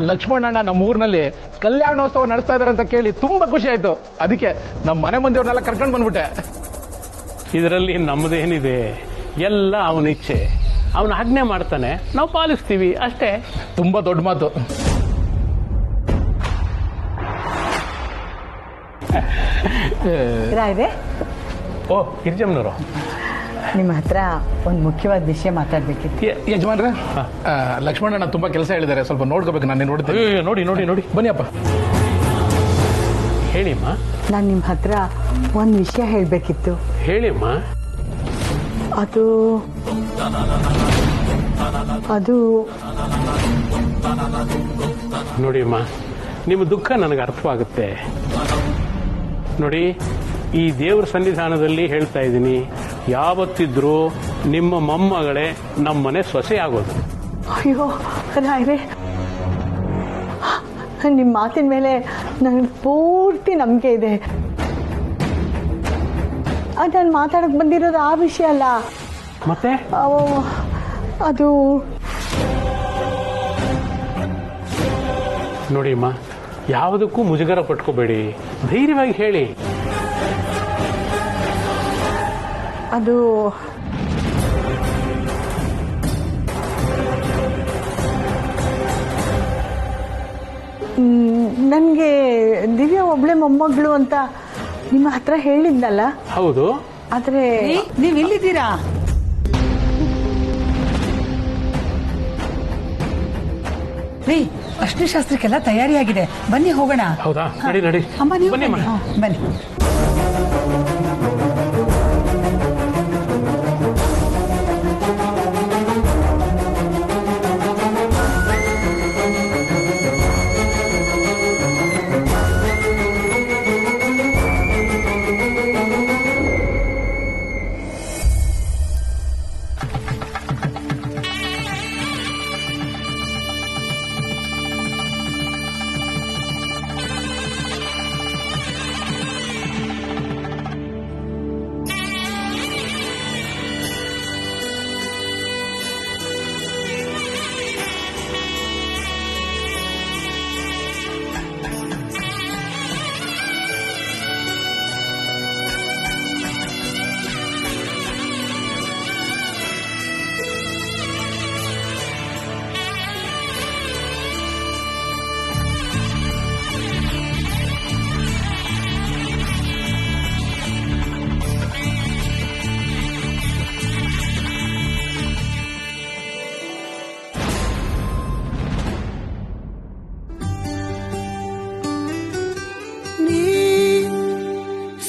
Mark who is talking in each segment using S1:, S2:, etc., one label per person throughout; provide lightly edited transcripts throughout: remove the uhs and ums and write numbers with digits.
S1: ಲಕ್ಷ್ಮಣಣ್ಣ ನಮ್ಮ ಊರಿನಲ್ಲಿ ಕಲ್ಯಾಣೋತ್ಸವ ನಡೆಸ್ತಾ ಇದಾರೆ ಅಂತ ಕೇಳಿ ತುಂಬಾ ಖುಷಿ ಆಯ್ತು. ಅದಕ್ಕೆ ನಮ್ಮ ಮನೆ ಮಂದಿಯವ್ರನ್ನೆಲ್ಲ ಕರ್ಕೊಂಡು ಬಂದ್ಬಿಟ್ಟೆ.
S2: ಇದರಲ್ಲಿ ನಮ್ಮದೇನಿದೆ, ಎಲ್ಲ ಅವನ ಇಚ್ಛೆ. ಅವನ ಆಜ್ಞೆ ಮಾಡ್ತಾನೆ, ನಾವು ಪಾಲಿಸ್ತೀವಿ ಅಷ್ಟೇ.
S1: ತುಂಬಾ ದೊಡ್ಡ ಮಾತು.
S3: ರಾಯ್ರೆ,
S2: ಓ ಗಿರಿಜಮ್ಮನವರು,
S3: ನಿಮ್ಮ ಹತ್ರ ಒಂದು ಮುಖ್ಯವಾದ ವಿಷಯ ಮಾತಾಡ್ಬೇಕಿತ್ತು.
S1: ಯಜಮಾನ್ರೆ, ಲಕ್ಷ್ಮಣಣ್ಣ ತುಂಬಾ ಕೆಲಸ ಹೇಳಿದ್ದಾರೆ, ಸ್ವಲ್ಪ ನೋಡ್ಕೋಬೇಕು. ನಾನು ನೋಡ್ತೀನಿ.
S2: ನೋಡಿ ನೋಡಿ ನೋಡಿ,
S1: ಬನ್ನಿಯಪ್ಪ.
S2: ಹೇಳಿಮ್ಮ.
S3: ನಾನು ನಿಮ್ಮ ಹತ್ರ ಒಂದು ವಿಷಯ ಹೇಳಬೇಕಿತ್ತು.
S2: ಹೇಳಿಮ್ಮ.
S3: ಅದು
S2: ನೋಡಿಮ್ಮ, ನಿಮ್ಮ ದುಃಖ ನನಗೆ ಅರ್ಥವಾಗುತ್ತೆ. ನೋಡಿ, ಈ ದೇವರ ಸನ್ನಿಧಾನದಲ್ಲಿ ಹೇಳ್ತಾ ಇದ್ದೀನಿ, ಯಾವತ್ತಿದ್ರೂ ನಿಮ್ಮ ಮೊಮ್ಮಗಳೇ ನಮ್ಮನೆ ಸೊಸೆ ಆಗೋದು.
S3: ಅಯ್ಯೋ ರಾಯ್ರೆ, ನಿಮ್ಮ ಮಾತಿನ ಮೇಲೆ ನನಗೆ ಪೂರ್ತಿ ನಂಬಿಕೆ ಇದೆ. ನಾನು ಮಾತಾಡಕ್ ಬಂದಿರೋದು ಆ ವಿಷಯ ಅಲ್ಲ.
S2: ಮತ್ತೆ
S3: ಅದು
S2: ನೋಡಿಮ್ಮ, ಯಾವುದಕ್ಕೂ ಮುಜುಗರ ಪಟ್ಕೋಬೇಡಿ, ಧೈರ್ಯವಾಗಿ ಹೇಳಿ.
S3: ಅದು ನನಗೆ ದಿವ್ಯಾ ಒಬ್ಳೆ ಮೊಮ್ಮಗಳು ಅಂತ ನಿಮ್ಮ ಹತ್ರ ಹೇಳಿದ್ನಲ್ಲ.
S2: ಹೌದು.
S3: ಆದ್ರೆ
S4: ನೀವ್ ಇಲ್ಲಿದ್ದೀರಾ? ರೀ, ಅಶ್ನಿ ಶಾಸ್ತ್ರಕ್ಕೆಲ್ಲ ತಯಾರಿಯಾಗಿದೆ, ಬನ್ನಿ ಹೋಗೋಣ.
S2: ಹೌದಾ? ನಡಿ ನಡಿ.
S4: ಅಮ್ಮ ನೀವು
S2: ಬನ್ನಿ ಅಮ್ಮ.
S4: ಬನ್ನಿ.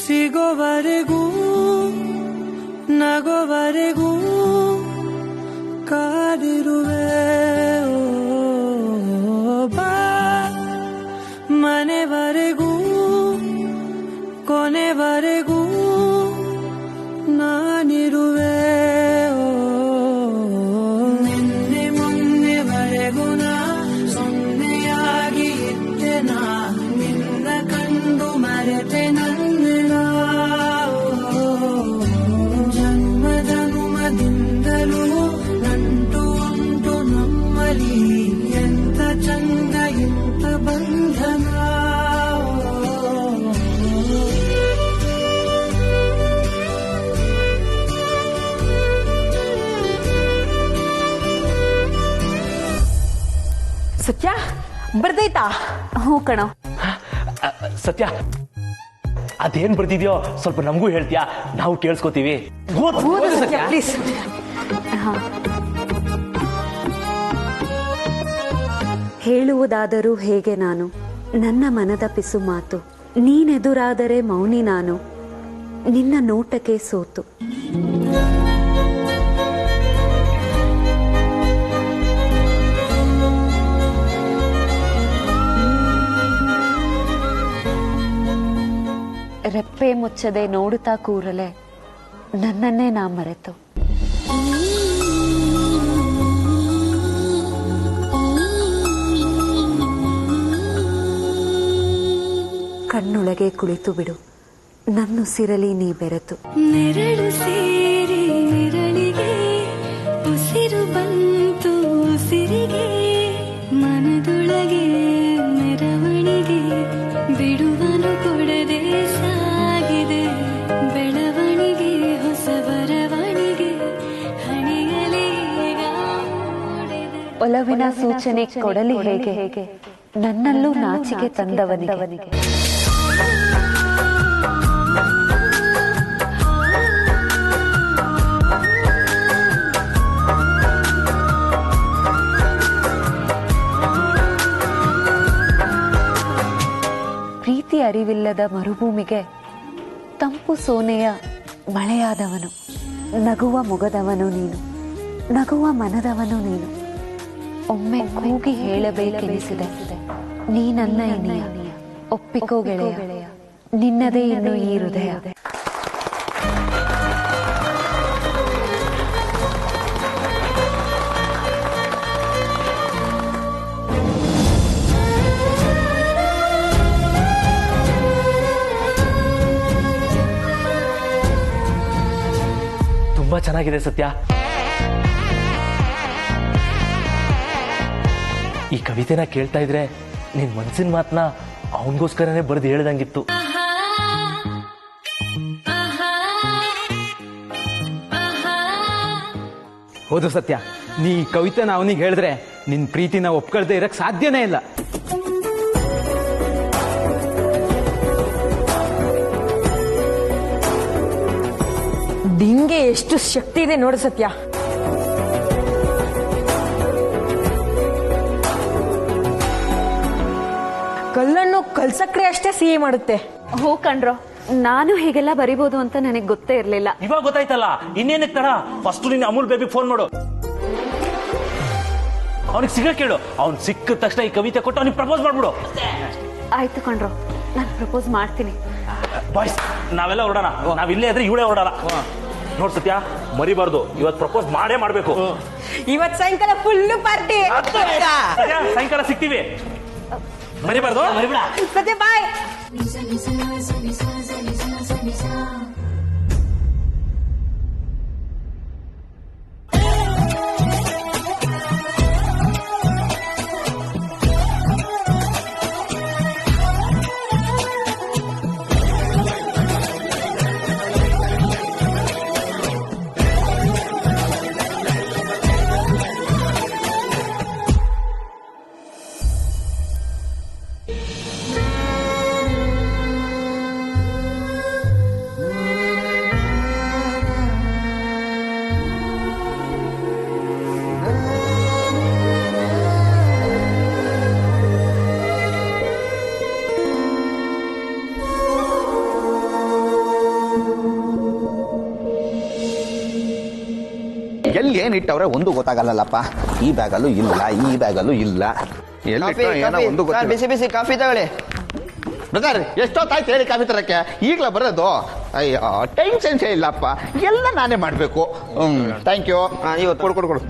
S5: ಸಿಗೋವರೆಗೂ ನಗೋವರೆಗೂ ಕಾದಿರುವೆ. ಬಾ ಮನೆವರೆಗೂ ಕೊನೆವರೆಗೂ ನಾನಿರುವೆ. ನಿನ್ನೆ ಮೊನ್ನೆವರೆಗೂ ನಾ ಸೊನ್ನೆಯಾಗಿ ಇದ್ದೆ. ನಾ ನಿನ್ನ ಕಂಡು ಮರೆತೆ ನನ್ನ ಜನ್ಮ ಜನ್ಮದಿಂದಲೂ ನಂಟು ಉಂಟು ನಮ್ಮಲ್ಲಿ. ಎಂತ ಚಂದ ಎಂತ ಬಂಧನ.
S3: ಸತ್ಯ ಬರ್ದೈತಾ?
S6: ಹ್ಞೂ ಕಣೋ.
S7: ಸತ್ಯ, ಅದೇನ್ ಬರ್ತಿದ್ಯೋ ಸ್ವಲ್ಪ ನಮಗೂ ಹೇಳ್ತೀಯಾ? ನಾವು ಕೇಳಿಸ್ಕೋತೀವಿ.
S3: ಪ್ಲೀಸ್.
S6: ಹೇಳುವುದಾದರೂ ಹೇಗೆ ನಾನು, ನನ್ನ ಮನದ ಪಿಸು ಮಾತು. ನೀನೆದುರಾದರೆ ಮೌನಿ ನಾನು, ನಿನ್ನ ನೋಟಕ್ಕೆ ಸೋತು. ರೆಪ್ಪೆ ಮುಚ್ಚದೆ ನೋಡುತ್ತಾ ಕೂರಲೆ ನನ್ನನ್ನೇ ನಾ ಮರೆತು. ಕಣ್ಣೊಳಗೆ ಕುಳಿತು ಬಿಡು, ನನ್ನುಸಿರಲಿ ನೀ ಬೆರೆತು.
S5: ನೆರಳು ಸೇರಿ ನೆರಳಿಗೆ ಉಸಿರು ಬಂತು, ಉಸಿರಿಗೆ ಮನದೊಳಗೆ
S6: ಒಲವಿನ ಸೂಚನೆ ಕೊಡಲಿ ಹೇಗೆ ನನ್ನಲ್ಲೂ ನಾಚಿಕೆ ತಂದವನಿಗೆ. ಪ್ರೀತಿ ಅರಿವಿಲ್ಲದ ಮರುಭೂಮಿಗೆ ತಂಪು ಸೋನೆಯ ಮಳೆಯಾದವನು, ನಗುವ ಮೊಗದವನು ನೀನು, ನಗುವ ಮನದವನು ನೀನು. ಒಮ್ಮೆ ಕೂಗಿ ಹೇಳಬೇಕೆನಿಸಿದೆ ನೀ ನನ್ನ ಇನಿಯ, ಒಪ್ಪಿಕೋ ಗೆಳೆಯ ನಿನ್ನದೇ ಇನ್ನು ಈ ಹೃದಯ.
S7: ತುಂಬಾ ಚೆನ್ನಾಗಿದೆ ಸತ್ಯ. ಈ ಕವಿತೆನ ಕೇಳ್ತಾ ಇದ್ರೆ ನಿನ್ ಮನ್ಸಿನ ಮಾತನ್ನ ಅವನಿಗೋಸ್ಕರನೇ ಬರೆದು ಹೇಳ್ದಂಗಿತ್ತು.
S8: ಹೌದು ಸತ್ಯ, ನೀ ಈ ಕವಿತೆನ ಅವನಿಗೆ ಹೇಳಿದ್ರೆ ನಿನ್ ಪ್ರೀತಿನ ಒಪ್ಕೊಳ್ದೆ ಇರಕ್ ಸಾಧ್ಯನೇ ಇಲ್ಲ.
S9: ನಿಂಗೆ ಎಷ್ಟು ಶಕ್ತಿ ಇದೆ ನೋಡು ಸತ್ಯ. ಕಲ್ಲನ್ನು ಕಲ್ಸಕ್ರೆ ಅಷ್ಟೇ ಸಿಹಿ ಮಾಡುತ್ತೆ.
S6: ಹೋ ಕಣ್ರೋ, ನಾನು ಹೀಗೆಲ್ಲ ಬರಿಬೋದು ಅಂತ ನನಗೆ ಗೊತ್ತೇ ಇರ್ಲಿಲ್ಲ.
S7: ಇವಾಗ ಗೊತ್ತಾಯ್ತಲ್ಲ, ಇನ್ನೇನಕ್ಕೆ ತಡ? ಫಸ್ಟ್ ನೀನು ಅಮೂಲ್ ಬೇಬಿ ಫೋನ್ ಮಾಡು, ಅವನಿಗೆ ಸಿಗಕ್ಕೆ ಕೇಳು. ಅವ್ನು ಸಿಕ್ಕಿದ ತಕ್ಷಣ ಈ ಕವಿತೆ ಕೊಟ್ಟು ಅವನಿಗೆ ಪ್ರಪೋಸ್ ಮಾಡ್ಬಿಡು.
S6: ಆಯ್ತು ಕಣ್ರೋ, ನಾನು ಪ್ರಪೋಸ್ ಮಾಡ್ತೀನಿ.
S7: ಬಾಯ್ಸ್, ನಾವೆಲ್ಲ ಹೊರಡೋಣ. ನಾವಿಲ್ಲೇ ಇದ್ರೆ ಇವಳೇ ಹೊರಡೋಣ. ನೋಡ್ ಸತ್ಯ, ಮರಿಬಾರ್ದು, ಇವತ್ತು ಪ್ರಪೋಸ್ ಮಾಡೇ ಮಾಡ್ಬೇಕು.
S9: ಇವತ್ ಸಾಯಂಕಾಲ ಫುಲ್ ಪಾರ್ಟಿ.
S7: ಸಾಯಂಕಾಲ ಸಿಗ್ತೀವಿ, ಮರಿಬಾರ್ದು.
S9: ಸತ್ಯ ಬಾಯ್.
S10: ಎಲ್ಲಿ ಏನಿಟ್ಟವ್ರೆ ಒಂದು ಗೊತ್ತಾಗಲ್ಲಪ್ಪ. ಈ ಬ್ಯಾಗಲ್ಲೂ ಇಲ್ಲ, ಈ ಬ್ಯಾಗಲ್ಲೂ ಇಲ್ಲ. ಒಂದು
S11: ಬಿಸಿ ಬಿಸಿ ಕಾಫಿ ತಗೊಳ್ಳಿ.
S10: ಬ್ರದರ್, ಎಷ್ಟೊತ್ತಾಯ್ತು ಹೇಳಿ ಕಾಫಿ ತರಕ್ಕೆ? ಈಗಲೇ ಬರೋದು? ಅಯ್ಯೋ, ಟೈಮ್ ಸೆನ್ಸೇ ಇಲ್ಲಪ್ಪ, ಎಲ್ಲ ನಾನೇ ಮಾಡಬೇಕು. Thank you.
S11: ಇವತ್ತು
S10: ಕೊಡು ಕೊಡು ಕೊಡು.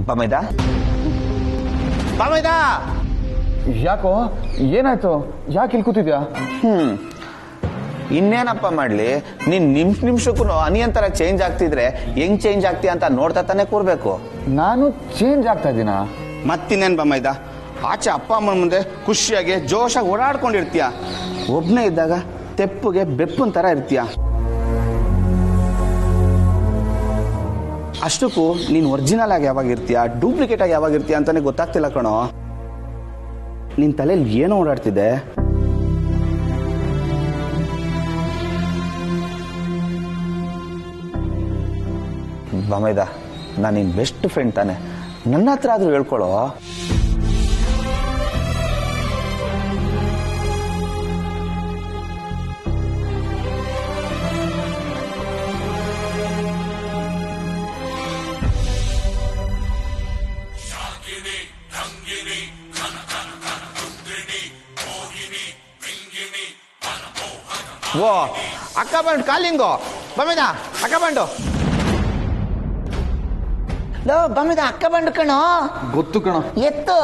S10: ಬಾಮೈದ, ಬಾಮೈದ,
S11: ಯಾಕೋ ಏನಾಯ್ತು? ಯಾಕೆ ಇಲ್ಲಿ ಕೂತಿದ್ಯಾ?
S10: ಇನ್ನೇನಪ್ಪ ಮಾಡ್ಲಿ, ನೀನ್ ನಿಮಿಷಕ್ಕೂ ಅನಿಯಂತರ ಚೇಂಜ್ ಆಗ್ತಿದ್ರೆ ಹೆಂಗ್ ಚೇಂಜ್ ಆಗ್ತೀಯ ಅಂತ ನೋಡ್ತಾ ತಾನೇ ಕೂರ್ಬೇಕು.
S11: ನಾನು ಚೇಂಜ್ ಆಗ್ತಾ ಇದ್ದೀನ?
S10: ಮತ್ತಿನ್ನೇನ್ ಬಾಮೈದ, ಆಚೆ ಅಪ್ಪ ಅಮ್ಮನ ಮುಂದೆ ಖುಷಿಯಾಗಿ ಜೋಶಾಗಿ ಓಡಾಡ್ಕೊಂಡಿರ್ತೀಯ, ಒಬ್ನೇ ಇದ್ದಾಗ ತೆಪ್ಪುಗೆ ಬೆಪ್ಪನ್ ತರ ಇರ್ತೀಯ. ಅಷ್ಟಕ್ಕೂ ನೀನ್ ಒರಿಜಿನಲ್ ಆಗಿ ಯಾವಾಗ ಇರ್ತೀಯ, ಡೂಪ್ಲಿಕೇಟ್ ಆಗಿ ಯಾವಾಗ ಇರ್ತೀಯ ಅಂತಾನೆ ಗೊತ್ತಾಗ್ತಿಲ್ಲ ಕಣೋ. ನಿನ್ ತಲೆಯಲ್ಲಿ ಏನೋ ಓಡಾಡ್ತಿದೆ. ಬಾಮೈದ, ನಾನು ನಿನ್ ಬೆಸ್ಟ್ ಫ್ರೆಂಡ್ ತಾನೆ, ನನ್ನ ಹತ್ರ ಆದ್ರೂ ಹೇಳ್ಕೊಳ್ಳೋ. ಓ ಅಕ್ಕ ಬಂಡು ಕಾಲಿಂಗು. ಬಮ್ಮಿದ ಅಕ್ಕ ಬಂಡು. ಲೋ ಬಮ್ಮಿದ ಅಕ್ಕ ಬಂಡು ಕಣೋ.
S11: ಗೊತ್ತು ಕಣೋ.
S10: ಎತ್ತು.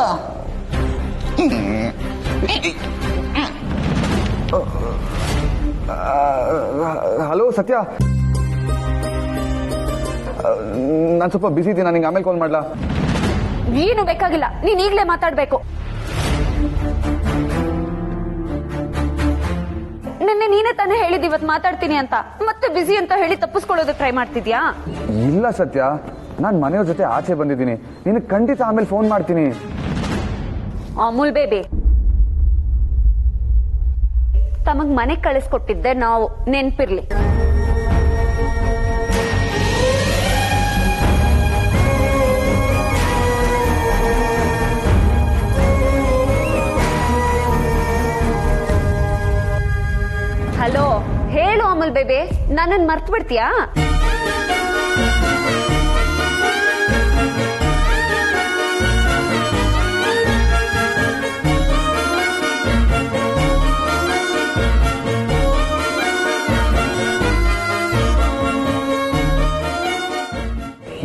S11: ಹಲೋ ಸತ್ಯ, ನಾನು ಸ್ವಲ್ಪ ಬಿಸಿ ಇದ್ದೀನಿ, ನಾನು ನಿಂಗೆ ಆಮೇಲೆ ಕಾಲ್ ಮಾಡ್ಲಾ?
S6: ಏನು ಬೇಕಾಗಿಲ್ಲ, ನೀನ್ ಈಗ್ಲೇ ಮಾತಾಡ್ಬೇಕು. ನಿನ್ನೆ ನೀನೇ ತಾನೇ ಹೇಳಿದ್ ಇವತ್ ಮಾತಾಡ್ತೀನಿ ಅಂತ, ಮತ್ತೆ ಬಿಸಿ ಅಂತ ಹೇಳಿ ತಪ್ಪಿಸ್ಕೊಳ್ಳೋದಕ್ಕೆ ಟ್ರೈ ಮಾಡ್ತಿದ್ಯಾ?
S11: ಇಲ್ಲ ಸತ್ಯ, ನಾನು ಮನೆಯವ್ರ ಜೊತೆ ಆಚೆ ಬಂದಿದ್ದೀನಿ, ನಿನಗೆ ಖಂಡಿತ ಆಮೇಲೆ ಫೋನ್ ಮಾಡ್ತೀನಿ.
S6: ಅಮೂಲ್ ಬೇಬಿ, ತಮಗ್ ಮನೆಗ್ ಕಳಿಸ್ಕೊಟ್ಟಿದ್ದೆ ನಾವು, ನೆನ್ಪಿರ್ಲಿ. ಹಲೋ, ಹೇಳು ಅಮೂಲ್ ಬೇಬಿ, ನನ್ನನ್ ಮರ್ತು ಬಿಡ್ತೀಯಾ?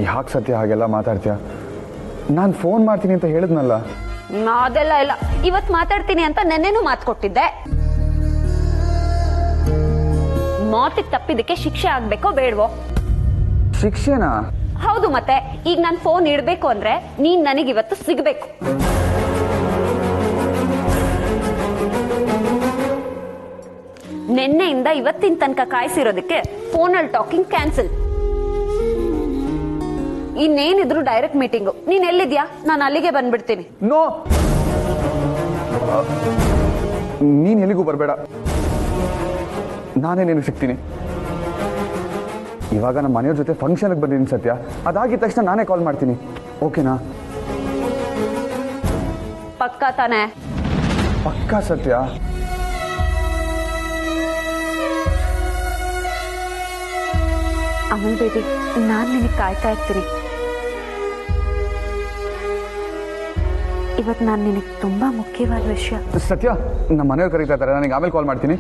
S11: ಯಾಕೆ ಸತ್ಯ ಹಾಗೆಲ್ಲ ಮಾತಾಡ್ತೀಯ? ನಾನು ಫೋನ್ ಮಾಡ್ತೀನಿ ಅಂತ ಹೇಳಿದ್ನಲ್ಲ.
S6: ಅದೆಲ್ಲ ಇಲ್ಲ, ಇವತ್ ಮಾತಾಡ್ತೀನಿ ಅಂತ ನೆನ್ನೆನೂ ಮಾತು ಕೊಟ್ಟಿದ್ದೆ. ಮಾತಿಗೆ ತಪ್ಪಿದಕ್ಕೆ ಶಿಕ್ಷೆ ಆಗ್ಬೇಕೋ ಬೇಡವೋ?
S11: ಶಿಕ್ಷೆನಾ?
S6: ಹೌದು, ಮತ್ತೆ ಈಗ ನಾನು ಫೋನ್ ಇಡ್ಬೇಕು ಅಂದ್ರೆ ನೀನ್ ನನಗಿವತ್ತು ಸಿಗ್ಬೇಕು. ನಿನ್ನೆಯಿಂದ ಇವತ್ತಿನ ತನಕ ಕಾಯಿಸಿರೋದಕ್ಕೆ ಫೋನಲ್ಲಿ ಟಾಕಿಂಗ್ ಕ್ಯಾನ್ಸಲ್. ಇನ್ನೇನಿದ್ರು ಡೈರೆಕ್ಟ್ ಮೀಟಿಂಗು. ನೀನ್ ಎಲ್ಲಿದ್ಯಾ? ನಾನು ಅಲ್ಲಿಗೆ ಬಂದ್ಬಿಡ್ತೀನಿ.
S11: ನೋ, ನೀನ್ ಎಲ್ಲಿಗೂ ಬರಬೇಡ, ನಾನೇ ನಿನಗೆ ಸಿಗ್ತೀನಿ. ಇವಾಗ ನಮ್ಮ ಮನೆಯವ್ರ ಜೊತೆ ಫಂಕ್ಷನ್ಗೆ ಬಂದಿದ್ದೀನಿ ಸತ್ಯ, ಅದಾಗಿದ ತಕ್ಷಣ ನಾನೇ ಕಾಲ್ ಮಾಡ್ತೀನಿ, ಓಕೆನಾ?
S6: ಪಕ್ಕಾ ತಾನೆ?
S11: ಪಕ್ಕಾ ಸತ್ಯ.
S6: ಅಮೂಲ್ ಬೇಬಿ, ನಾನ್ ನಿನಗೆ ಕಾಯ್ತಾ ಇರ್ತೀನಿ. ಇವತ್ತು ನಾನು ನಿನಗೆ ತುಂಬಾ ಮುಖ್ಯವಾದ ವಿಷಯ.
S11: ಸತ್ಯ, ನಮ್ಮ ಮನೆಯವ್ರು ಕರೀತಾ ಇದ್ದಾರೆ, ನನಗೆ ಆಮೇಲೆ ಕಾಲ್ ಮಾಡ್ತೀನಿ.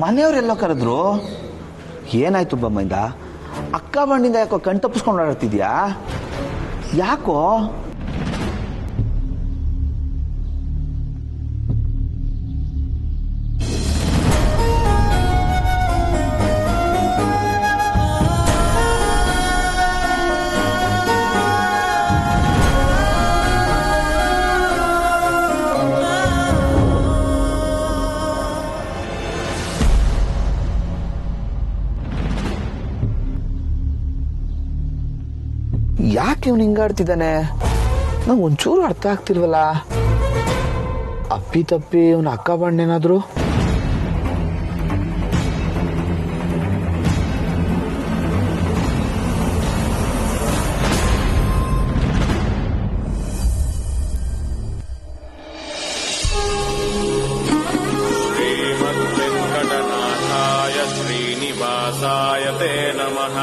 S10: ಮನೆಯವರೆಲ್ಲ ಕರೆದ್ರು, ಏನಾಯ್ತು ಬಮ್ಮಂದ? ಅಕ್ಕ ಬಣ್ಣಿಂದ ಯಾಕೋ ಕಣ್ ತಪ್ಪಿಸ್ಕೊಂಡು ಆಡ್ತಿದ್ಯಾ? ಯಾಕೋ? ಯಾಕೆ ಇವನು ಹಿಂಗಾಡ್ತಿದ್ದಾನೆ? ನಂಗೆ ಒಂಚೂರು ಅರ್ಥ ಆಗ್ತಿಲ್ವಲ್ಲ. ಅಪ್ಪಿ ತಪ್ಪಿ ಇವನ ಅಕ್ಕ ಬಣ್ಣೇನಾದ್ರು?
S12: ಶ್ರೀಮದ್ವೆಂಕಟನಾಥಾಯ ಶ್ರೀನಿವಾಸಾಯ ತೇ ನಮಃ.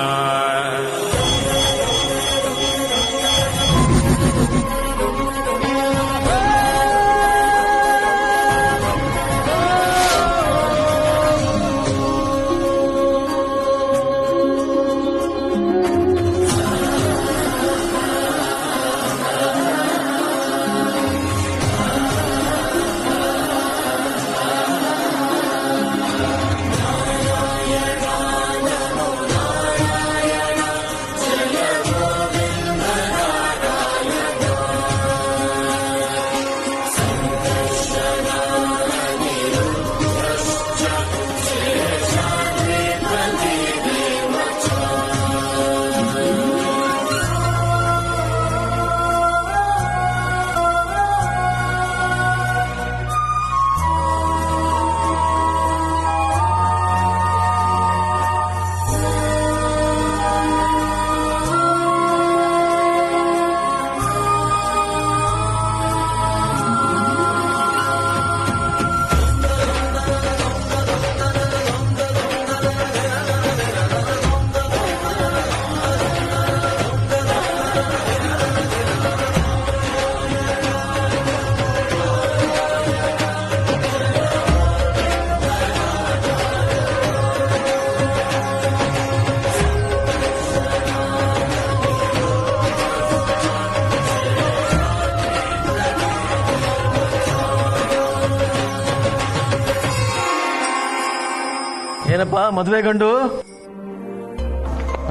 S13: ಏನಪ್ಪ ಮದ್ವೆ ಗಂಡು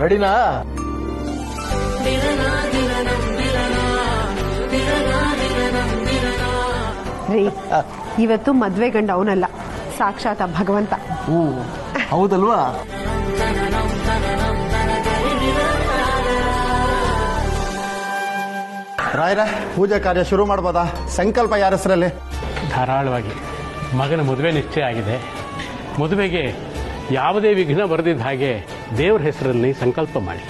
S13: ರೆಡಿನಾ?
S14: ರೀ, ಇವತ್ತು ಮದ್ವೆ ಗಂಡ ಅವನಲ್ಲ, ಸಾಕ್ಷಾತ್ ಭಗವಂತ.
S13: ಹೌದಲ್ವಾ?
S15: ರಾಯರ, ಪೂಜೆ ಕಾರ್ಯ ಶುರು ಮಾಡ್ಬೋದಾ? ಸಂಕಲ್ಪ ಯಾರ ಹೆಸರಲ್ಲಿ?
S2: ಧಾರಾಳವಾಗಿ. ಮಗನ ಮದುವೆ ನಿಶ್ಚಯ ಆಗಿದೆ. ಮದುವೆಗೆ ಯಾವುದೇ ವಿಘ್ನ ಬರೆದಿದ್ದ ಹಾಗೆ ದೇವ್ರ ಹೆಸರಲ್ಲಿ ಸಂಕಲ್ಪ ಮಾಡಿ.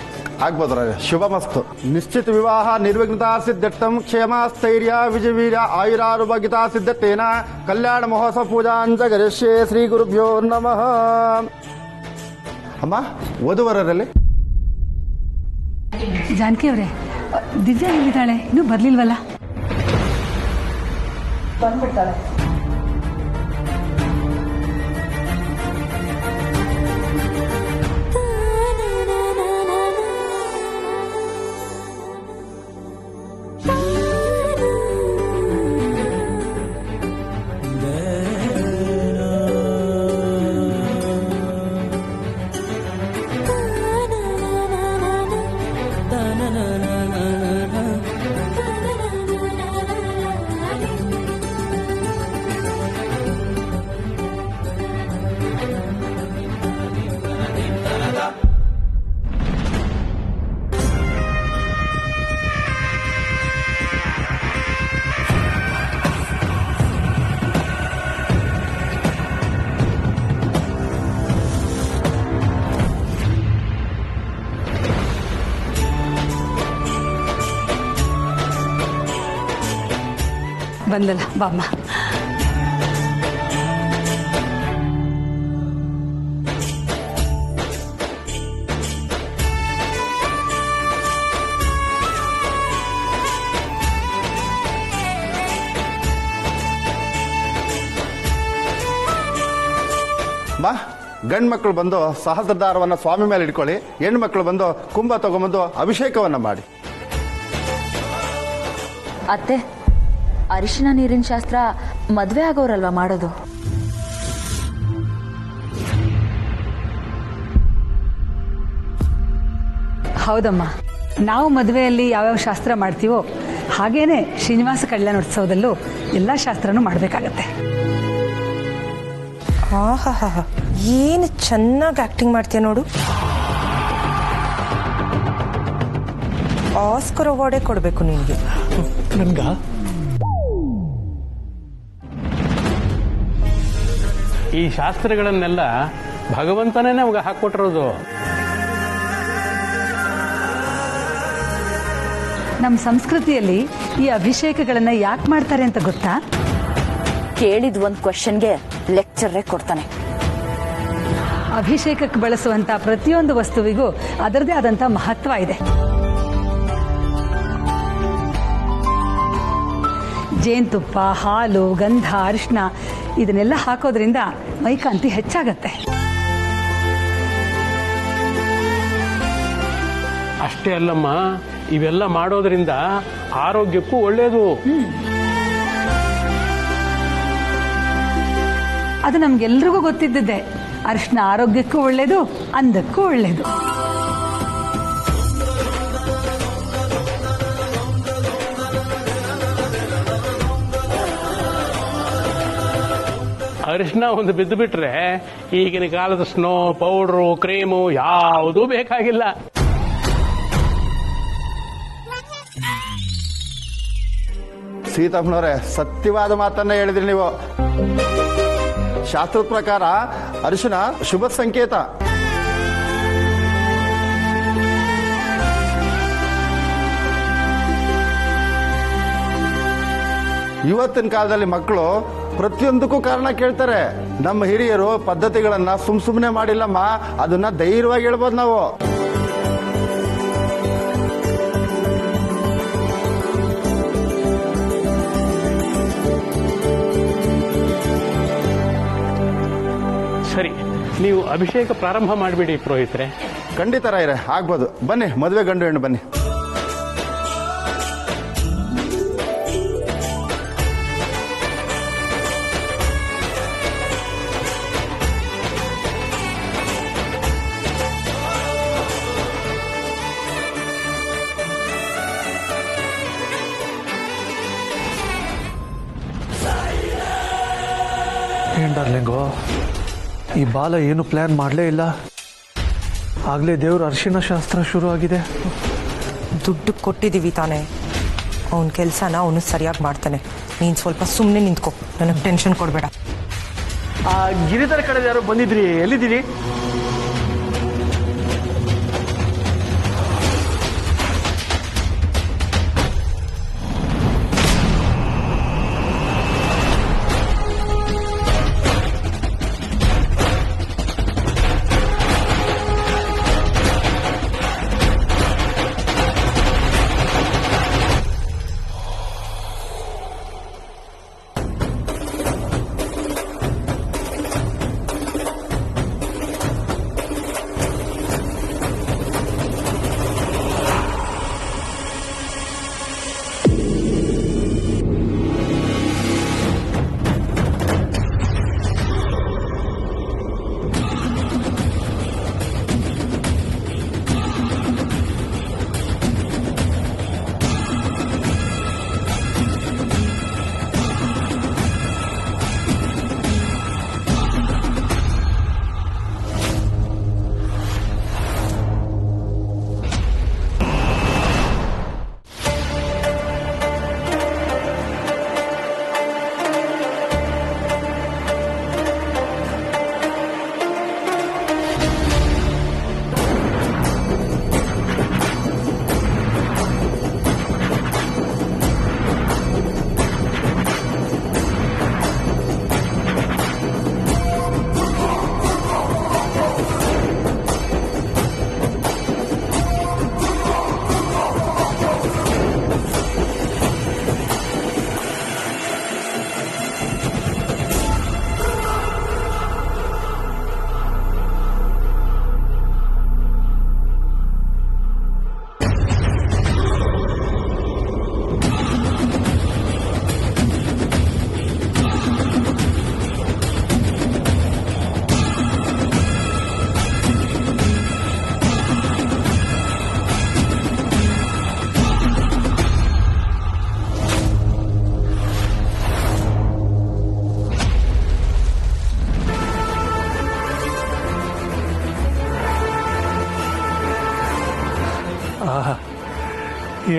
S15: ಆಗ್ಬೋದು ರಾಯ, ಶುಭ ಮಸ್ತು. ನಿಶ್ಚಿತ ವಿವಾಹ ನಿರ್ವಿಘ್ನತಾ ಸಿದ್ಧರ್ಥಂ ಕ್ಷೇಮ ಸ್ಥೈರ್ಯ ವಿಜಯವೀರ್ಯ ಆಯುರಾರೋಗ್ಯತಾ ಸಿದ್ಧತೆನ ಕಲ್ಯಾಣ ಮಹೋತ್ಸವ ಪೂಜಾಂಚ ಗರಿಷ್ಯೆ. ಶ್ರೀ ಗುರುಭ್ಯೋ ನಮಃ. ಅಮ್ಮ, ವಧುವರರಲ್ಲಿ
S4: ಜಾನಕಿ ಅವರೇ, ದಿವ್ಯಾ ಎಲ್ಲಿದ್ದಾಳೆ? ಇನ್ನೂ ಬರ್ಲಿಲ್ವಲ್ಲ?
S9: ಬಂದ್ಬಿಡ್ತಾಳೆ.
S4: ಬಂದಲ್ಲ, ಬಾಮ್ಮ.
S15: ಬಾ. ಗಂಡು ಮಕ್ಕಳು ಬಂದು ಸಹಸ್ರದಾರವನ್ನ ಸ್ವಾಮಿ ಮೇಲೆ ಇಟ್ಕೊಳ್ಳಿ, ಹೆಣ್ಣು ಮಕ್ಕಳು ಬಂದು ಕುಂಭ ತಗೊಂಬಂದು ಅಭಿಷೇಕವನ್ನ ಮಾಡಿ.
S16: ಅತ್ತೆ, ಅರಿಶಿನ ನೀರಿನ ಶಾಸ್ತ್ರ ಮದ್ವೆ ಆಗೋರಲ್ವಾ ಮಾಡೋದು?
S4: ಹೌದಮ್ಮ, ನಾವು ಮದುವೆಯಲ್ಲಿ ಯಾವ್ಯಾವ ಶಾಸ್ತ್ರ ಮಾಡ್ತೀವೋ ಹಾಗೇನೆ ಶ್ರೀನಿವಾಸ ಕಲ್ಯಾಣೋತ್ಸವದಲ್ಲೂ ಎಲ್ಲ ಶಾಸ್ತ್ರನೂ ಮಾಡಬೇಕಾಗತ್ತೆ.
S9: ಏನು ಚೆನ್ನಾಗಿ ಆಕ್ಟಿಂಗ್ ಮಾಡ್ತೀಯ ನೋಡು. ಆಸ್ಕರ್ ಅವಾರ್ಡೇ ಕೊಡಬೇಕು ನಿನಗೆ.
S2: ನನ್ಗ ಈ ಶಾಸ್ತ್ರಗಳನ್ನೆಲ್ಲ ಭಗವಂತನೇ ನಮ್ಗೆ ಹಾಕೊಟ್ಟಿರೋದು.
S4: ನಮ್ಮ ಸಂಸ್ಕೃತಿಯಲ್ಲಿ ಈ ಅಭಿಷೇಕಗಳನ್ನ ಯಾಕೆ ಮಾಡ್ತಾರೆ ಅಂತ ಗೊತ್ತಾ?
S16: ಕೇಳಿದ ಒಂದು ಕ್ವಶನ್ಗೆ ಲೆಕ್ಚರೇ ಕೊಡ್ತಾನೆ.
S4: ಅಭಿಷೇಕಕ್ಕೆ ಬಳಸುವಂತ ಪ್ರತಿಯೊಂದು ವಸ್ತುವಿಗೂ ಅದರದೇ ಆದಂತ ಮಹತ್ವ ಇದೆ. ಜೇನುತುಪ್ಪ, ಹಾಲು, ಗಂಧ, ಅರಿಶಿನ ಇದನ್ನೆಲ್ಲ ಹಾಕೋದ್ರಿಂದ ಮೈಕಾಂತಿ ಹೆಚ್ಚಾಗತ್ತೆ.
S2: ಅಷ್ಟೇ ಅಲ್ಲಮ್ಮ, ಇವೆಲ್ಲ ಮಾಡೋದ್ರಿಂದ ಆರೋಗ್ಯಕ್ಕೂ ಒಳ್ಳೇದು.
S4: ಅದು ನಮ್ಗೆಲ್ರಿಗೂ ಗೊತ್ತಿದ್ದಿದ್ದೆ. ಅರಿಶಿನ ಆರೋಗ್ಯಕ್ಕೂ ಒಳ್ಳೇದು, ಅಂದಕ್ಕೂ ಒಳ್ಳೇದು.
S2: ಅರಿಶಿನ ಒಂದು ಬಿದ್ದು ಬಿಟ್ರೆ ಈಗಿನ ಕಾಲದ ಸ್ನೋ ಪೌಡ್ರು, ಕ್ರೀಮು ಯಾವುದೂ ಬೇಕಾಗಿಲ್ಲ.
S15: ಸೀತಮ್ಮನವರೇ, ಸತ್ಯವಾದ ಮಾತನ್ನ ಹೇಳಿದ್ರಿ ನೀವು. ಶಾಸ್ತ್ರದ ಪ್ರಕಾರ ಅರಿಶಿನ ಶುಭ ಸಂಕೇತ. ಇವತ್ತಿನ ಕಾಲದಲ್ಲಿ ಮಕ್ಕಳು ಪ್ರತಿಯೊಂದಕ್ಕೂ ಕಾರಣ ಕೇಳ್ತಾರೆ. ನಮ್ಮ ಹಿರಿಯರು ಪದ್ಧತಿಗಳನ್ನ ಸುಮ್ನೆ ಮಾಡಿಲ್ಲಮ್ಮ, ಅದನ್ನ ಧೈರ್ಯವಾಗಿ ಹೇಳ್ಬೋದು ನಾವು.
S2: ಸರಿ, ನೀವು ಅಭಿಷೇಕ ಪ್ರಾರಂಭ ಮಾಡಿಬಿಡಿ ಪುರೋಹಿತರೆ.
S15: ಖಂಡಿತ ರಾಯರೇ, ಆಗ್ಬೋದು. ಬನ್ನಿ, ಮದುವೆ ಗಂಡು ಹೆಣ್ಣು ಬನ್ನಿ.
S13: ಏನ್ ಡಾರ್ಲಿಂಗು, ಈ ಬಾಲ ಏನು ಪ್ಲಾನ್ ಮಾಡಲೇ ಇಲ್ಲ, ಆಗಲೇ ದೇವ್ರ ಅರಿಶಿಣ ಶಾಸ್ತ್ರ ಶುರು ಆಗಿದೆ.
S9: ದುಡ್ಡು ಕೊಟ್ಟಿದ್ದೀವಿ ತಾನೇ, ಅವನ ಕೆಲಸನ ಅವನು ಸರಿಯಾಗಿ ಮಾಡ್ತಾನೆ. ನೀನು ಸ್ವಲ್ಪ ಸುಮ್ಮನೆ ನಿಂತ್ಕೊ, ನನಗೆ ಟೆನ್ಷನ್ ಕೊಡಬೇಡ.
S13: ಆ ಗಿರಿಧರ ಕಡೆ ಯಾರೋ ಬಂದಿದ್ರಿ, ಎಲ್ಲಿದ್ದೀರಿ?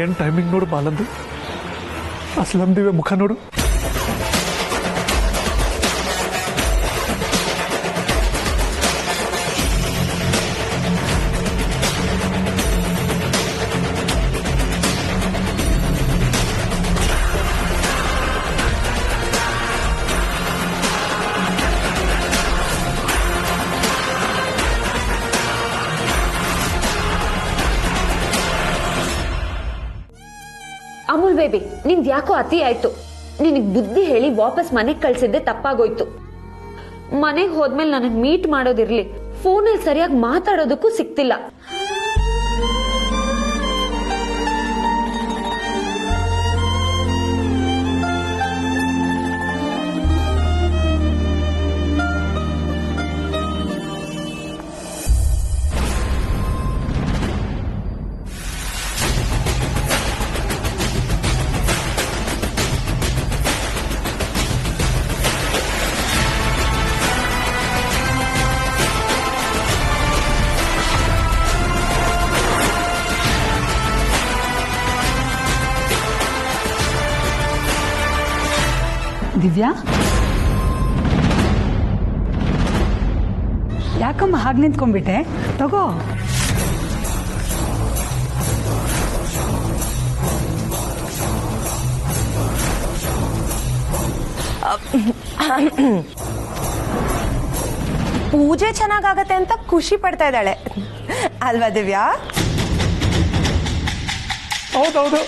S13: ಏನ್ ಟೈಮಿಂಗ್ ನೋಡು ಬಾಲಂದು, ಅಸ್ಲಂ ದಿವ್ಯ ಮುಖ ನೋಡು.
S6: ಅಮೂಲ್ ಬೇಬಿ, ನಿಂದ್ ಯಾಕೋ ಅತಿ ಆಯ್ತು. ನಿನಗ್ ಬುದ್ಧಿ ಹೇಳಿ ವಾಪಸ್ ಮನೆಗ್ ಕಳ್ಸಿದ್ದೆ ತಪ್ಪಾಗೋಯ್ತು. ಮನೆಗ್ ಹೋದ್ಮೇಲೆ ನನಗ್ ಮೀಟ್ ಮಾಡೋದಿರ್ಲಿ, ಫೋನಲ್ಲಿ ಸರಿಯಾಗಿ ಮಾತಾಡೋದಕ್ಕೂ ಸಿಕ್ತಿಲ್ಲ.
S4: ದಿವ್ಯಾ, ಯಾಕಮ್ಮ ಹಾಗೆ ನಿಂತ್ಕೊಂಡ್ಬಿಟ್ಟೆ? ತಗೋ.
S9: ಪೂಜೆ ಚೆನ್ನಾಗಾಗತ್ತೆ ಅಂತ ಖುಷಿ ಪಡ್ತಾ ಇದ್ದಾಳೆ ಅಲ್ವಾ ದಿವ್ಯಾ?
S13: ಹೌದೌದು.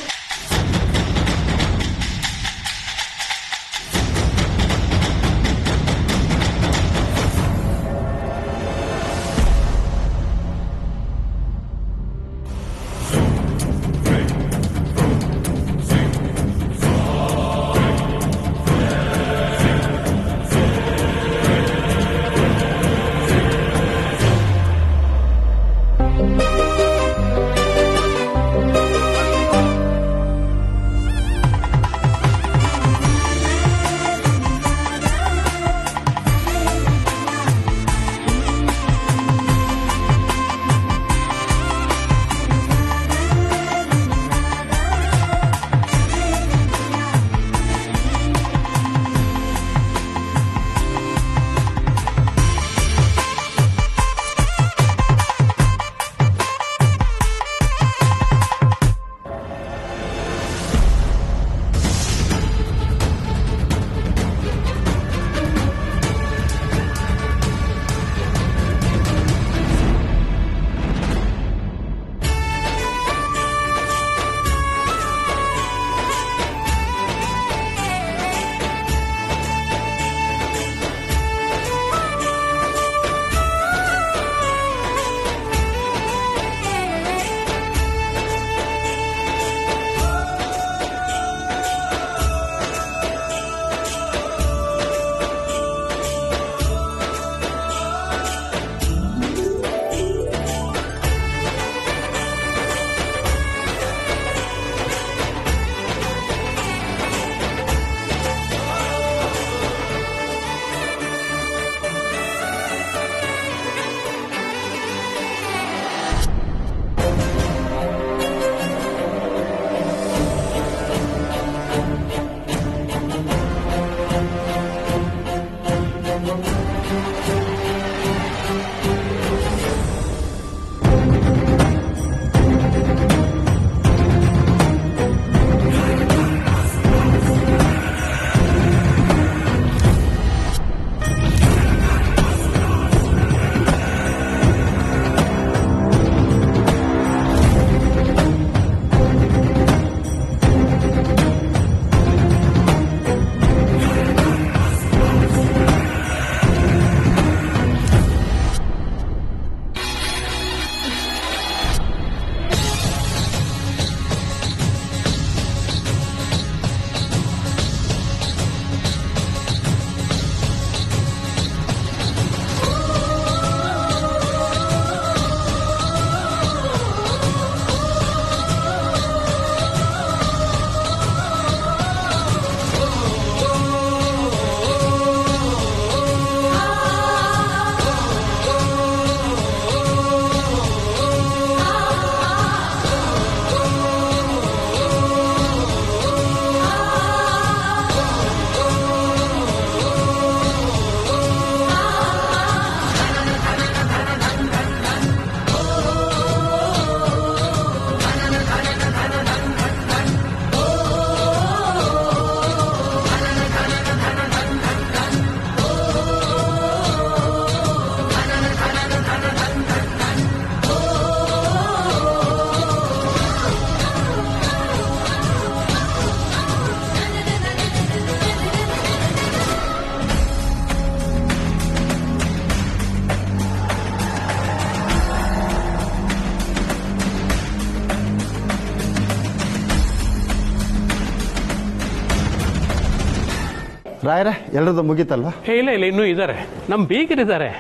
S15: ರಾಯರೇ ಎಲ್ಲರದ್ದು ಮುಗೀತಲ್ವಾ?
S2: ಇಲ್ಲ ಇಲ್ಲ, ಇನ್ನೂ ಇದ್ದಾರೆ, ನಮ್ಮ ಬೀಗರಿದ್ದಾರೆ.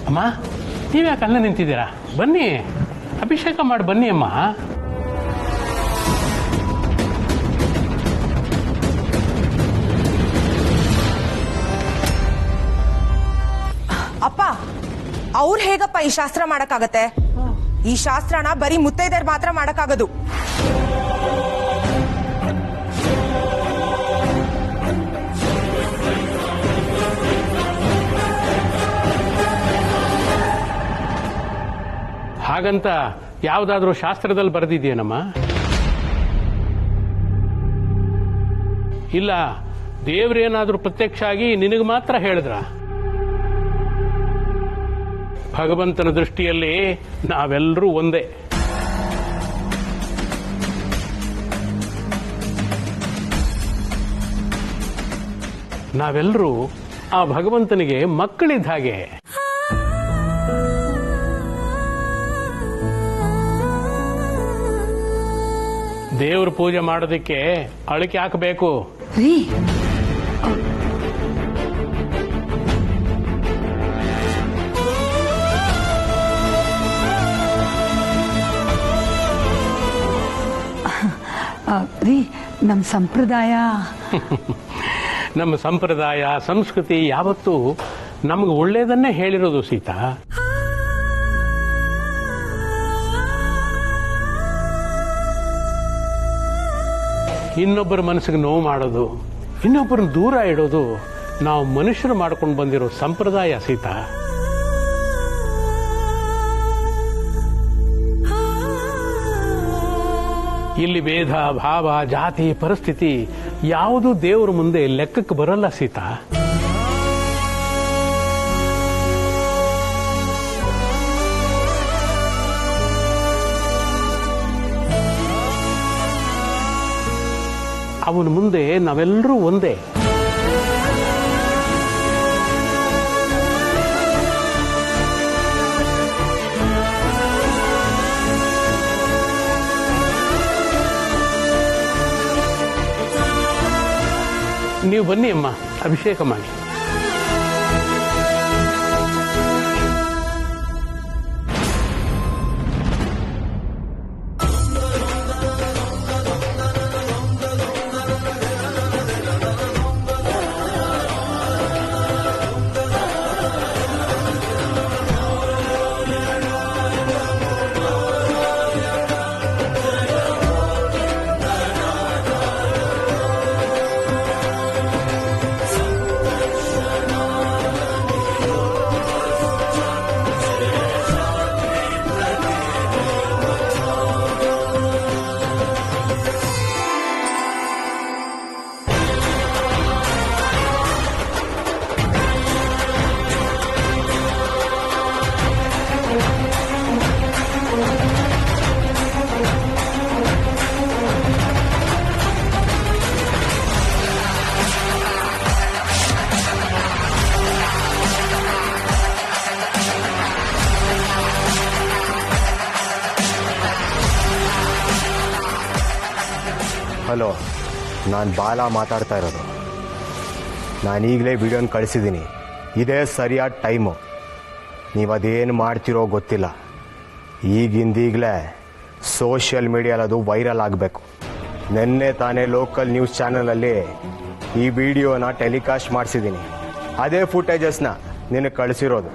S2: ಅಮ್ಮ, ನೀವ್ಯಾಕೆ ಅಲ್ಲೇ ನಿಂತಿದ್ದೀರಾ? ಬನ್ನಿ, ಅಭಿಷೇಕ ಮಾಡಿ ಬನ್ನಿ ಅಮ್ಮ.
S9: ಅಪ್ಪ, ಅವ್ರು ಹೇಗಪ್ಪ ಈ ಶಾಸ್ತ್ರ ಮಾಡಕ್ಕಾಗತ್ತೆ? ಈ ಶಾಸ್ತ್ರನ ಬರೀ ಮುತ್ತೈದೆಯರ್ ಮಾತ್ರ ಮಾಡಕ್ಕಾಗದು.
S2: ಹಾಗಂತ ಯಾವ್ದಾದ್ರೂ ಶಾಸ್ತ್ರದಲ್ಲಿ ಬರೆದಿದೆಯೇನಮ್ಮ? ಇಲ್ಲ, ದೇವ್ರೇನಾದ್ರೂ ಪ್ರತ್ಯಕ್ಷ ಆಗಿ ನಿನಗೆ ಮಾತ್ರ ಹೇಳಿದ್ರ? ಭಗವಂತನ ದೃಷ್ಟಿಯಲ್ಲಿ ನಾವೆಲ್ಲರೂ ಒಂದೇ. ನಾವೆಲ್ಲರೂ ಆ ಭಗವಂತನಿಗೆ ಮಕ್ಕಳಿದ್ದ ಹಾಗೆ. ದೇವ್ರ ಪೂಜೆ ಮಾಡೋದಕ್ಕೆ ಅಳಿಕೆ ಹಾಕಬೇಕು.
S4: ರೀ, ನಮ್ಮ ಸಂಪ್ರದಾಯ
S2: ನಮ್ಮ ಸಂಪ್ರದಾಯ ಸಂಸ್ಕೃತಿ ಯಾವತ್ತೂ ನಮಗೆ ಒಳ್ಳೇದನ್ನೇ ಹೇಳಿರೋದು ಸೀತಾ. ಇನ್ನೊಬ್ಬರ ಮನಸ್ಸಿಗೆ ನೋವು ಮಾಡೋದು, ಇನ್ನೊಬ್ಬರನ್ನ ದೂರ ಇಡೋದು ನಾವು ಮನುಷ್ಯರು ಮಾಡ್ಕೊಂಡು ಬಂದಿರೋ ಸಂಪ್ರದಾಯ ಸೀತಾ. ಇಲ್ಲಿ ಭೇದ ಭಾವ ಜಾತಿ ಪರಿಸ್ಥಿತಿ ಯಾವುದು ದೇವರ ಮುಂದೆ ಲೆಕ್ಕಕ್ಕೆ ಬರಲ್ಲ ಸೀತಾ. ಅವನ ಮುಂದೆ ನಾವೆಲ್ಲರೂ ಒಂದೇ. ನೀವು ಬನ್ನಿ ಅಮ್ಮ, ಅಭಿಷೇಕ ಮಾಡಿ.
S17: ಹಲೋ, ನಾನು ಬಾಲ ಮಾತಾಡ್ತಾ ಇರೋದು. ನಾನು ಈಗಲೇ ವಿಡಿಯೋನ ಕಳಿಸಿದ್ದೀನಿ. ಇದೇ ಸರಿಯಾದ ಟೈಮು. ನೀವು ಅದೇನು ಮಾಡ್ತಿರೋ ಗೊತ್ತಿಲ್ಲ. ಈಗಿಂದೀಗಲೇ ಸೋಷಿಯಲ್ ಮೀಡಿಯಲ್ಲಿ ಅದು ವೈರಲ್ ಆಗಬೇಕು. ನಿನ್ನೆ ತಾನೇ ಲೋಕಲ್ ನ್ಯೂಸ್ ಚಾನಲಲ್ಲಿ ಈ ವಿಡಿಯೋನ ಟೆಲಿಕಾಸ್ಟ್ ಮಾಡಿಸಿದ್ದೀನಿ. ಅದೇ ಫುಟೇಜಸ್ನ ನಿನಗೆ ಕಳಿಸಿರೋದು.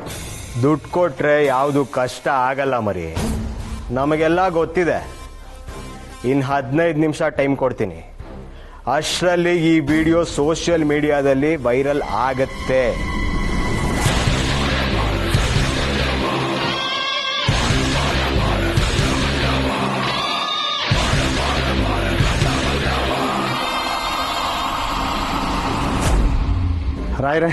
S17: ದುಡ್ಡು ಕೊಟ್ಟರೆ ಯಾವುದು ಕಷ್ಟ ಆಗಲ್ಲ ಮರಿ. ನಮಗೆಲ್ಲ ಗೊತ್ತಿದೆ. ಇನ್ನು 15 ನಿಮಿಷ ಟೈಮ್ ಕೊಡ್ತೀನಿ. ಅಷ್ಟರಲ್ಲಿ ಈ ವಿಡಿಯೋ ಸೋಷಿಯಲ್ ಮೀಡಿಯಾದಲ್ಲಿ ವೈರಲ್ ಆಗತ್ತೆ.
S15: ರಾಯರೇ,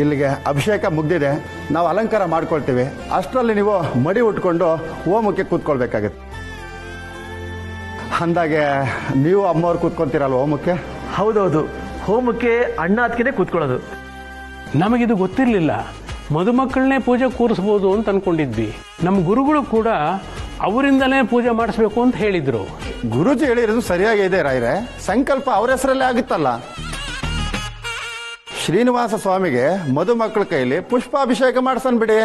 S15: ಇಲ್ಲಿಗೆ ಅಭಿಷೇಕ ಮುಗ್ದಿದೆ. ನಾವು ಅಲಂಕಾರ ಮಾಡ್ಕೊಳ್ತೀವಿ. ಅಷ್ಟರಲ್ಲಿ ನೀವು ಮಡಿ ಉಟ್ಕೊಂಡು ಹೋಮಕ್ಕೆ ಕೂತ್ಕೊಳ್ಬೇಕಾಗತ್ತೆ. ಅಂದಾಗೆ ನೀವು ಅಮ್ಮವ್ರು ಕೂತ್ಕೊಂತೀರಲ್ವ ಹೋಮಕ್ಕೆ?
S13: ಹೌದೌದು, ಹೋಮಕ್ಕೆ ಅಣ್ಣ ಅದಕ್ಕೆ ಕೂತ್ಕೊಳ್ಳೋದು.
S2: ನಮಗಿದು ಗೊತ್ತಿರಲಿಲ್ಲ. ಮದುಮಕ್ಕಳನ್ನೇ ಪೂಜೆ ಕೂರಿಸ್ಬೋದು ಅಂತ ಅನ್ಕೊಂಡಿದ್ವಿ. ನಮ್ಮ ಗುರುಗಳು ಕೂಡ ಅವರಿಂದಲೇ ಪೂಜೆ ಮಾಡಿಸ್ಬೇಕು ಅಂತ ಹೇಳಿದ್ರು.
S15: ಗುರುಜಿ ಹೇಳಿರೋದು ಸರಿಯಾಗಿ ಇದೆ ರಾಯ್ರೆ. ಸಂಕಲ್ಪ ಅವ್ರ ಹೆಸರಲ್ಲೇ ಆಗುತ್ತಲ್ಲ. ಶ್ರೀನಿವಾಸ ಸ್ವಾಮಿಗೆ ಮದುಮಕ್ಕಳ ಕೈಲಿ ಪುಷ್ಪಾಭಿಷೇಕ ಮಾಡ್ಸನ್ ಬಿಡಿ.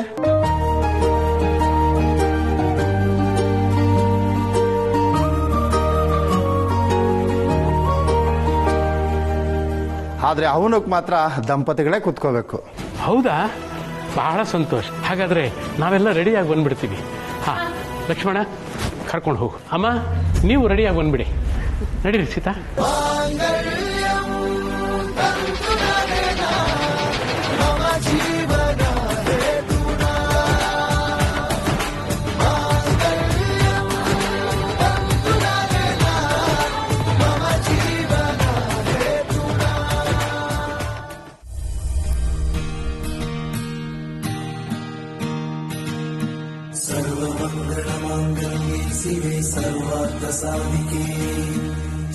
S15: ಆದ್ರೆ ಅವನಕ್ಕೆ ಮಾತ್ರ ದಂಪತಿಗಳೇ ಕುತ್ಕೋಬೇಕು.
S2: ಹೌದಾ? ಬಹಳ ಸಂತೋಷ. ಹಾಗಾದ್ರೆ ನಾವೆಲ್ಲ ರೆಡಿಯಾಗಿ ಬಂದ್ಬಿಡ್ತೀವಿ. ಹಾ ಲಕ್ಷ್ಮಣ ಕರ್ಕೊಂಡು ಹೋಗು. ಅಮ್ಮ ನೀವು ರೆಡಿಯಾಗಿ ಬಂದ್ಬಿಡಿ. ನಡೀರಿ ಸೀತಾ.
S5: सर्वमङ्गलमाङ्गल्ये शिवे सर्वार्थसाधिके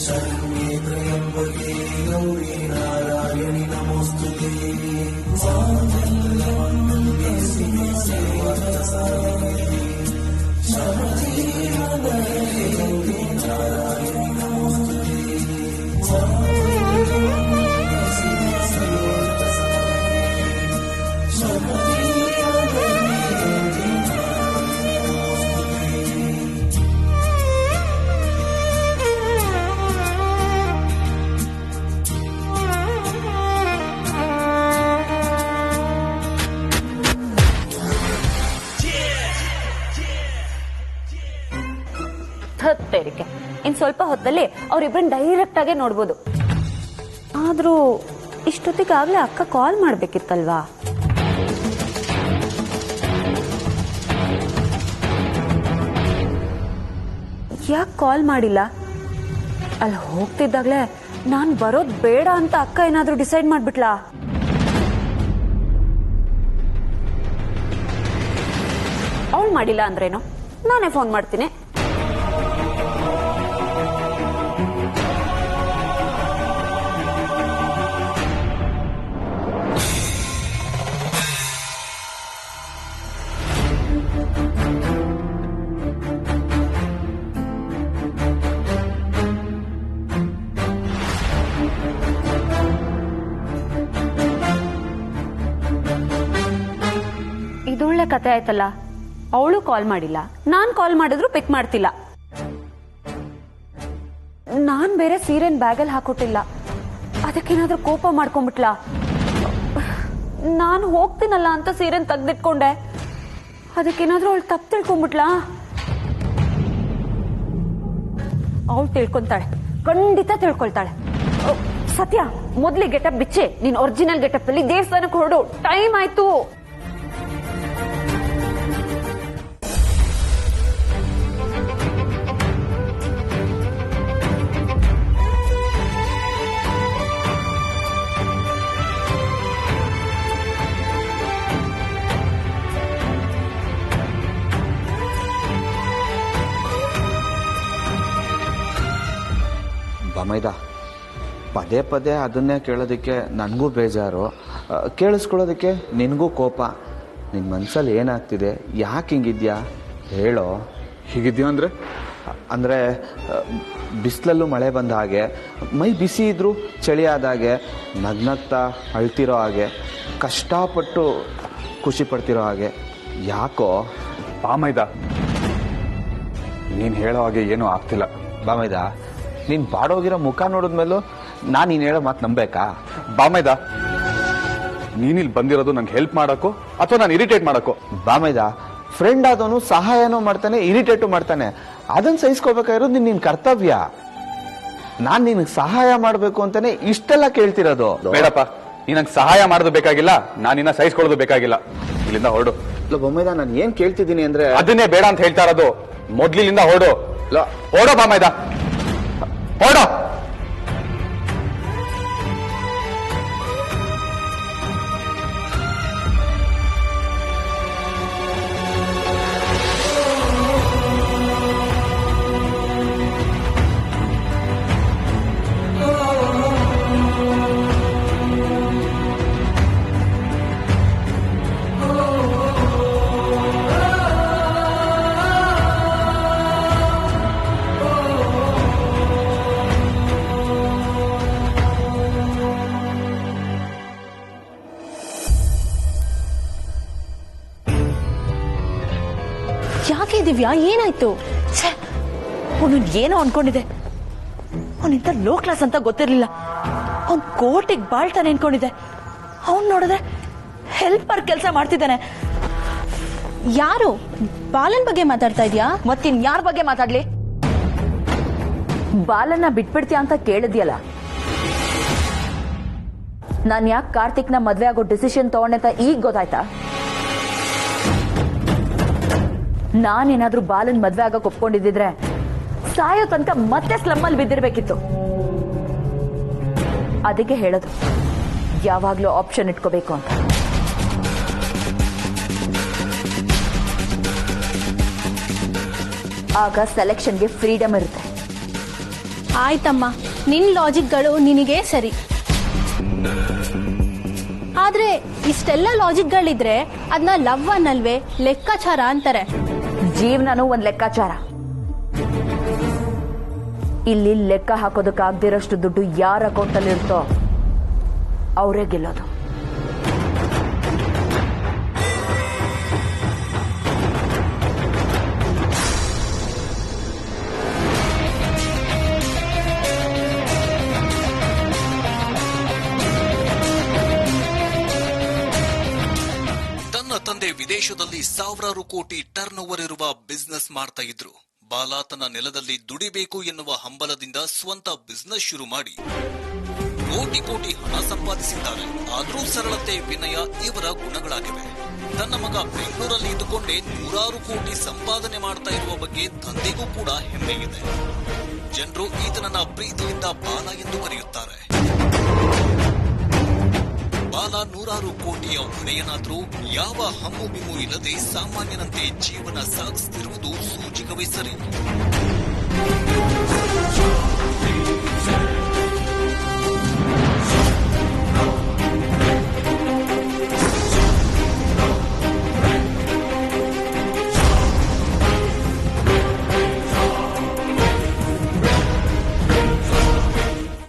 S5: शरण्ये त्र्यम्बके गौरी नारायणि नमोऽस्तुते सर्वमङ्गलमाङ्गल्ये शिवे सर्वार्थसाधिके शरण्ये त्र्यम्बके गौरी नारायणि नमोऽस्तुते सर्वमङ्गलमाङ्गल्ये शिवे सर्वार्थसाधिके शरण्ये
S6: ಹತ್ತೇರಿಕೆ ಇನ್ ಸ್ವಲ್ಪ ಹೊತ್ತಲ್ಲಿ ಅವ್ರಿಬ್ರನ್ನ ಡೈರೆಕ್ಟ್ ಆಗೇ ನೋಡ್ಬೋದು. ಆದ್ರೂ ಇಷ್ಟೊತ್ತಿಗಾಗ್ಲೇ ಅಕ್ಕ ಕಾಲ್ ಮಾಡ್ಬೇಕಿತ್ತಲ್ವಾ? ಯಾಕೆ ಕಾಲ್ ಮಾಡಿಲ್ಲ? ಅಲ್ಲಿ ಹೋಗ್ತಿದ್ದಾಗ್ಲೇ ನಾನ್ ಬರೋದ್ ಬೇಡ ಅಂತ ಅಕ್ಕ ಏನಾದ್ರೂ ಡಿಸೈಡ್ ಮಾಡ್ಬಿಟ್ಲಾ? ಅವಳು ಮಾಡಿಲ್ಲ ಅಂದ್ರೇನು, ನಾನೇ ಫೋನ್ ಮಾಡ್ತೀನಿ. ಇದೊಳ್ಳೆ ಕತೆ ಆಯ್ತಲ್ಲ. ಅವಳು ಕಾಲ್ ಮಾಡಿಲ್ಲ, ನಾನ್ ಕಾಲ್ ಮಾಡಿದ್ರು ಪಿಕ್ ಮಾಡ್ತಿಲ್ಲ. ನಾನ್ ಬೇರೆ ಸೀರೆನ್ ಬ್ಯಾಗಲ್ಲಿ ಹಾಕೊಟ್ಟಿಲ್ಲ. ಅದಕ್ಕೇನಾದ್ರೂ ಕೋಪ ಮಾಡ್ಕೊಂಡ್ಬಿಟ್ಲ? ನಾನು ಹೋಗ್ತೀನಲ್ಲ ಅಂತ ಸೀರೆನ್ ತೆಗ್ದಿಟ್ಕೊಂಡೆ. ಅದಕ್ಕೇನಾದ್ರೂ ಅವಳು ತಪ್ಪು ತಿಳ್ಕೊಂಡ್ಬಿಟ್ಲಾ? ಅವಳು ತಿಳ್ಕೊಂತಾಳೆ, ಖಂಡಿತ ತಿಳ್ಕೊಳ್ತಾಳೆ. ಸತ್ಯ, ಮೊದ್ಲಿ ಗೆಟಪ್ ಬಿಚ್ಚೆ. ನೀನ್ ಒರಿಜಿನಲ್ ಗೆಟಪ್ ಅಲ್ಲಿ ದೇವಸ್ಥಾನಕ್ಕೆ ಹೊರಡು. ಟೈಮ್ ಆಯ್ತು.
S18: ಬಮೈದ, ಪದೇ ಪದೇ ಅದನ್ನೇ ಕೇಳೋದಕ್ಕೆ ನನಗೂ ಬೇಜಾರು, ಕೇಳಿಸ್ಕೊಳ್ಳೋದಕ್ಕೆ ನಿನಗೂ ಕೋಪ. ನಿನ್ನ ಮನಸ್ಸಲ್ಲಿ ಏನಾಗ್ತಿದೆ? ಯಾಕೆ ಹಿಂಗಿದ್ಯಾ ಹೇಳೋ.
S11: ಹೀಗಿದ್ಯಾ ಅಂದರೆ?
S18: ಅಂದರೆ ಬಿಸಿಲಲ್ಲೂ ಮಳೆ ಬಂದ ಹಾಗೆ, ಮೈ ಬಿಸಿ ಇದ್ರೂ ಚಳಿ ಆದಾಗೆ, ನಗ್ನಗ್ತಾ ಅಳ್ತಿರೋ ಹಾಗೆ, ಕಷ್ಟಪಟ್ಟು ಖುಷಿ ಪಡ್ತಿರೋ ಹಾಗೆ. ಯಾಕೋ?
S11: ಬಾಮೈದ, ನೀನು ಹೇಳೋ ಹಾಗೆ ಏನೂ ಆಗ್ತಿಲ್ಲ.
S18: ಬಾಮೈದ, ನೀನು ಬಾಡೋಗಿರೋ ಮುಖ ನೋಡಿದ್ಮೇಲೂ ನಾನು ನೀನು ಹೇಳೋ ಮಾತು ನಂಬೇಕಾ?
S11: ಬಾಮೈದ, ನೀನಿಲ್ಲಿ ಬಂದಿರೋದು ನಂಗೆ ಹೆಲ್ಪ್ ಮಾಡೋಕ್ಕೋ ಅಥವಾ ನಾನು ಇರಿಟೇಟ್ ಮಾಡೋಕ್ಕೋ?
S18: ಬಾಮೈದ, ಫ್ರೆಂಡ್ ಆದವನು ಸಹಾಯನೂ ಮಾಡ್ತಾನೆ, ಇರಿಟೇಟು ಮಾಡ್ತಾನೆ. ಅದನ್ನ ಸಹಿಸ್ಕೋಬೇಕಾಗಿರೋದು ನಿನ್ನ ಕರ್ತವ್ಯ. ನಾನು ನಿನಗೆ ಸಹಾಯ ಮಾಡಬೇಕು ಅಂತಾನೆ ಇಷ್ಟೆಲ್ಲ ಕೇಳ್ತಿರೋದು.
S11: ಬೇಡಪ್ಪ, ನೀ ನಂಗೆ ಸಹಾಯ ಮಾಡೋದು ಬೇಕಾಗಿಲ್ಲ, ನಾನು ನಿನ್ನ ಸಹಿಸ್ಕೊಳ್ಳೋದು ಬೇಕಾಗಿಲ್ಲ. ಇಲ್ಲಿಂದ ಹೊರಡು.
S18: ಬೊಮ್ಮೈದ, ನಾನು ಏನ್ ಕೇಳ್ತಿದ್ದೀನಿ ಅಂದ್ರೆ
S11: ಅದನ್ನೇ ಬೇಡ ಅಂತ ಹೇಳ್ತಾ ಇರೋದು. ಮೊದ್ಲಿಂದ ಹೊರಡು. ಹೊರಡೋ ಬಾಮೈದ, ಹೊರಡೋ.
S19: ದಿವ್ಯಾ, ಏನಾಯ್ತು?
S16: ಅವನು ಏನೋ ಅನ್ಕೊಂಡಿದೆ. ಅವನಿಂತ ಲೋ ಕ್ಲಾಸ್ ಅಂತ ಗೊತ್ತಿರ್ಲಿಲ್ಲ. ಅವ್ನ್ ಕೋಟಿಗೆ ಬಾಳ್ತಾನೆ ಅನ್ಕೊಂಡಿದೆ. ಅವ್ನ್ ನೋಡಿದ್ರೆ ಹೆಲ್ಪರ್ ಕೆಲಸ ಮಾಡ್ತಿದ್ದಾನೆ.
S19: ಯಾರು? ಬಾಲನ್ ಬಗ್ಗೆ ಮಾತಾಡ್ತಾ ಇದ್ಯಾ?
S16: ಮತ್ತಿನ್ ಯಾರ ಬಗ್ಗೆ ಮಾತಾಡ್ಲಿ? ಬಾಲನ್ನ ಬಿಟ್ಬಿಡ್ತೀಯ ಅಂತ ಕೇಳಿದ್ಯಲ್ಲ. ನಾನ್ ಯಾಕೆ ಕಾರ್ತಿಕ್ನ ಮದ್ವೆ ಆಗೋ ಡಿಸಿಷನ್ ತಗೊಂಡೆ ಅಂತ ಈಗ ಗೊತ್ತಾಯ್ತಾ? ನಾನೇನಾದ್ರೂ ಬಾಲನ್ ಮದ್ವೆ ಆಗಕ್ ಒಪ್ಕೊಂಡಿದ್ರೆ ಸಾಯೋ ತನಕ ಮತ್ತೆ ಸ್ಲಮ್ಮಲ್ಲಿ ಬಿದ್ದಿರ್ಬೇಕಿತ್ತು. ಅದಕ್ಕೆ ಹೇಳೋದು ಯಾವಾಗ್ಲೂ ಆಪ್ಷನ್ ಇಟ್ಕೋಬೇಕು ಅಂತ. ಆಗ ಸೆಲೆಕ್ಷನ್ಗೆ ಫ್ರೀಡಮ್ ಇರುತ್ತೆ.
S19: ಆಯ್ತಮ್ಮ, ನಿನ್ ಲಾಜಿಕ್ಗಳು ನಿನಗೆ ಸರಿ. ಆದ್ರೆ ಇಷ್ಟೆಲ್ಲ ಲಾಜಿಕ್ಗಳಿದ್ರೆ ಅದನ್ನ ಲವ್ ಅನ್ನಲ್ವೇ, ಲೆಕ್ಕಾಚಾರ ಅಂತಾರೆ.
S16: ಜೀವನನೂ ಒಂದ್ ಲೆಕ್ಕಾಚಾರ. ಇಲ್ಲಿ ಲೆಕ್ಕ ಹಾಕೋದಕ್ಕಾಗ್ದಿರೋಷ್ಟು ದುಡ್ಡು ಯಾರ ಅಕೌಂಟ್ ಅಲ್ಲಿ ಇರುತ್ತೋ ಅವರೇ ಗೆಲ್ಲೋದು.
S20: ತನ್ನ ತಂದೆ ವಿದೇಶದಲ್ಲಿ ಸಾವಿರಾರು ಕೋಟಿ ಟರ್ನ್ ಓವರ್ ಇರುವ ಬಿಸ್ನೆಸ್ ಮಾಡ್ತಾ ಇದ್ರು. ಬಾಲ ತನ್ನ ನೆಲದಲ್ಲಿ ದುಡಿಬೇಕು ಎನ್ನುವ ಹಂಬಲದಿಂದ ಸ್ವಂತ ಬಿಸ್ನೆಸ್ ಶುರು ಮಾಡಿ ಕೋಟಿ ಕೋಟಿ ಹಣ ಸಂಪಾದಿಸಿದ್ದಾರೆ. ಆದರೂ ಸರಳತೆ, ವಿನಯ ಇವರ ಗುಣಗಳಾಗಿವೆ. ತನ್ನ ಮಗ ಬೆಂಗಳೂರಲ್ಲಿ ಇದ್ದುಕೊಂಡೇ ನೂರಾರು ಕೋಟಿ ಸಂಪಾದನೆ ಮಾಡ್ತಾ ಇರುವ ಬಗ್ಗೆ ತಂದೆಗೂ ಕೂಡ ಹೆಮ್ಮೆ ಇದೆ. ಜನರು ಈತನನ್ನ ಪ್ರೀತಿಯಿಂದ ಬಾಲ ಎಂದು ಕರೆಯುತ್ತಾರೆ. ಬಾಲ ನೂರಾರು ಕೋಟಿಯ ಒಡೆಯನಾದ್ರೂ ಯಾವ ಹಮ್ಮು ಬಿಮ್ಮು ಇಲ್ಲದೆ ಸಾಮಾನ್ಯನಂತೆ ಜೀವನ ಸಾಗಿಸುತ್ತಿರುವುದು ಸೂಚಕವೇ ಸರಿ.